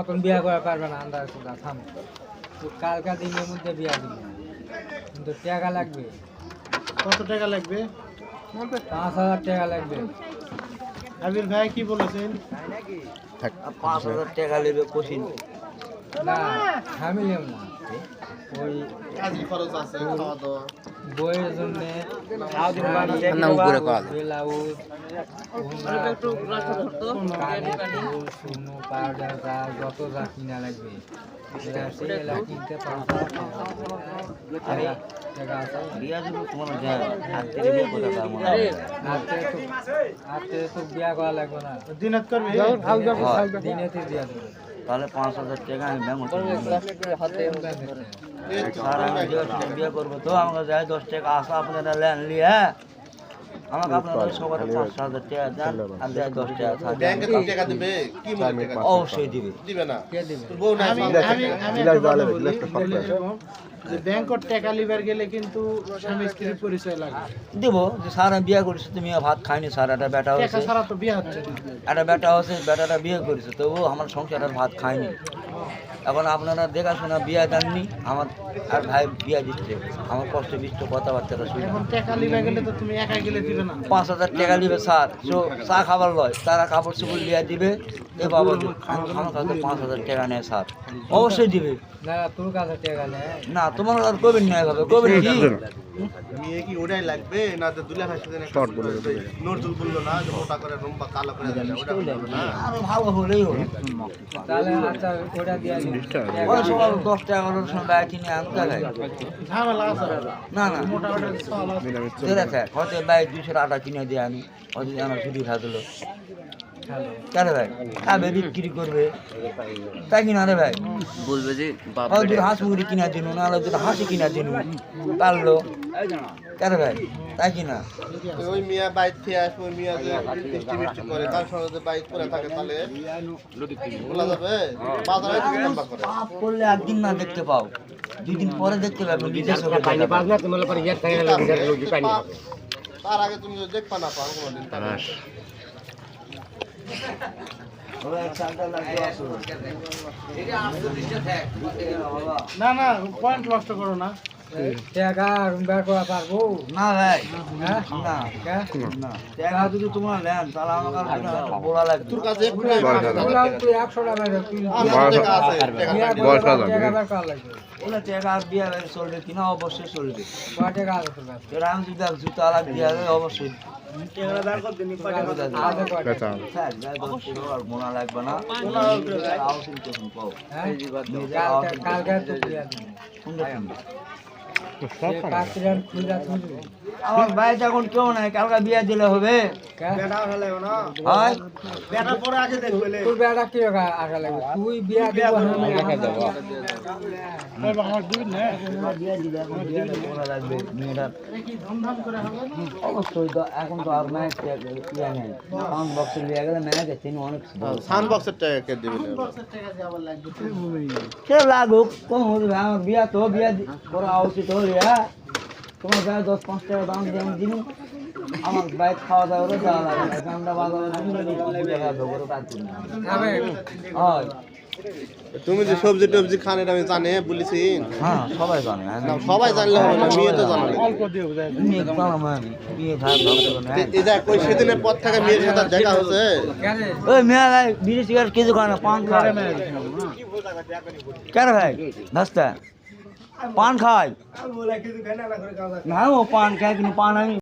এখন বিয়া করা পারবে না আন্দাজ থাম তো কালকা দিনের মধ্যে বিয়া দিবে কিন্তু টাকা লাগবে। কত টাকা লাগবে? 5,000 টাকা লাগবে। আবির ভাই কি বলেছেন? 5,000 টাকা নেবে কোচিং না ফ্যামিলিও না ওই কাজী খরচ আছে, খাওয়া দাওয়া। বইয়ের জন্য ব্লাউজ শুনো পাউডার যা যত যা কিনা লাগবে সেগুলা কিনতে 5,000 টাকা আছে। হাতে তো বিয়া করা লাগবে না, দিনত করবি? দিনেতে দিয়া দেবে। তাহলে 5,000 টাকা আমি ব্যাংক বিয়ে করবো তো আমাকে যাই 10 টাকা আসা আপনারা লেন লিয়ে আমাকে আপনারা সকালে 5,000 টাকা দেন আর যাই 10 টাকা ব্যাংকে তো টাকা দিবে, কি মনে টাকা অবশ্যই দিবে। দিবে না? কে দিবে? তোর বউ না? আমি একটা কথা বলি, এরকম যে ব্যাংকত টাকা লিবার গেলে কিন্তু স্বামী স্ত্রীর পরিচয় লাগে। দেবো যে স্যার আমি বিয়ে করেছি তুমি ভাত খাইনি স্যার একটা বেটা টাকা হয়েছে ছাড়া তো বিয়ে হচ্ছে না। একটা বেটা হচ্ছে বেটাটা বিয়ে করেছে তবু আমার সংসারের ভাত খায়নি। এখন আপনারা দেখাশোনা বিয়ে দেননি আমার আর ভাই বিয়ে দিচ্ছে আমার কষ্ট বিষ্ট কথাবার্তাটা শুনে এখন টাকা লিবার গেলে তো তুমি একা গেলে দিবে না। 5,000 টাকা দিবে স্যার চা খাবার লয় তারা কাপড় চোপড় লিয়ে দিবে এ বাবা আমার কাছে 5,000 টাকা নেয় স্যার অবশ্যই দিবে। না তোর কাছে টাকা নেই না তোমার আর কবেন না এভাবে কবেন কি মেয়ে কি ওটাই লাগবে না? তো দুলা ভাই সাথে শর্ট বলে নজরুল বললো না যে মোটা করে লম্বা কালো করে দিলে ওটা লাগবে না? আরো ভালো হলেই হলো। তাহলে আচ্ছা ওটা দিয়া দিন। ওই সকাল 10 টাকা করার সময় বাইক কিনে আনতে হয় ঝামেলা আছে না না মোটা ওটা সওয়াল আছে। দেখে হয়তো বাইক 200 আটা কিনে দিয়ে আনি হয়তো আমার ছুটি খাওয়া হ্যালো কেন ভাই খাবে বিক্রি করবে তাই কিনা রে ভাই বলবে যে হয়তো হাঁস মুরগি কিনা দিন না হলে দুটো হাঁসি কিনা দিন পারলো কেন ভাই তাই কিনা ওই মিয়া বাইক খেয়ে আসবে, ওই মিয়া যে মিষ্টি মিষ্টি করে তার সঙ্গে যে বাইক করে থাকে তাহলে বলা যাবে বাজারে কি লম্বা করে? পাপ করলে একদিন না দেখতে পাও 2 দিন পরে দেখতে পাবে বিদেশে তার আগে তুমি যদি দেখবা না পাও কোনোদিন তাহলে না না পয়েন্ট নষ্ট করো না। টাকা বের করা পারবো না ভাই হ্যাঁ না না টাকা যদি তোমরা নেন তাহলে আমার কাছে বলা লাগবে তোর কাছে একটু বললাম তুই 100 টাকা বের তুই আমার টাকা আছে, টাকা বিয়া লাগবে। করে টাকা বের করা লাগবে। ওলা টাকা আর বিয়া চলবে কিনা অবশ্যই চলবে কয় টাকা আছে তোর কাছে? এরা আমি যদি জুতা আলাগ দিয়া দেয় অবশ্যই আছে কয় টাকা? আর মোনা লাগবে না হ্যাঁ? কালকে তো বিয়া দিবি। সে পাত্রের খুঁজা খুঁজবি। আমার ভাই এখন কেউ নাই কালকে বিয়া দিলে হবে কে? হয় তোর বেটা কি আশা লাগবে? তুই বিয়া দিব লাগবে মেয়েটা অবশ্যই তো এখন তো আর ম্যাচ ইয়া নেই সাউন্ড বক্সের লিয়ে গেলে ম্যাচ তিনি অনেক সাউন্ড বক্সের টাকা কে দিবে না? সে লাগুক কম হবে আমার বিয়া তো বিয়া করা উচিত হলে তোমার গায়ে 10-5 টাকা দাম দিয়ে আমি দিন আমার বাইক খাওয়া দাওয়া করে যাওয়া লাগে না আমরা বাজারে তুমি যে সবজি টবজি খান এটা আমি জানি বলেছি। হ্যাঁ সবাই জানে না, সবাই জানলে হবে না, মেয়ে তো জানে। এটা কই সেদিনের পর থেকে মেয়ের সাথে দেখা হচ্ছে? ওই মেয়া ভাই বিড়ি সিগারেট কিছু খায় না পান খায় কেন ভাই ভাস্তা পান খায় না ও পান খায় কিন্তু পান আমি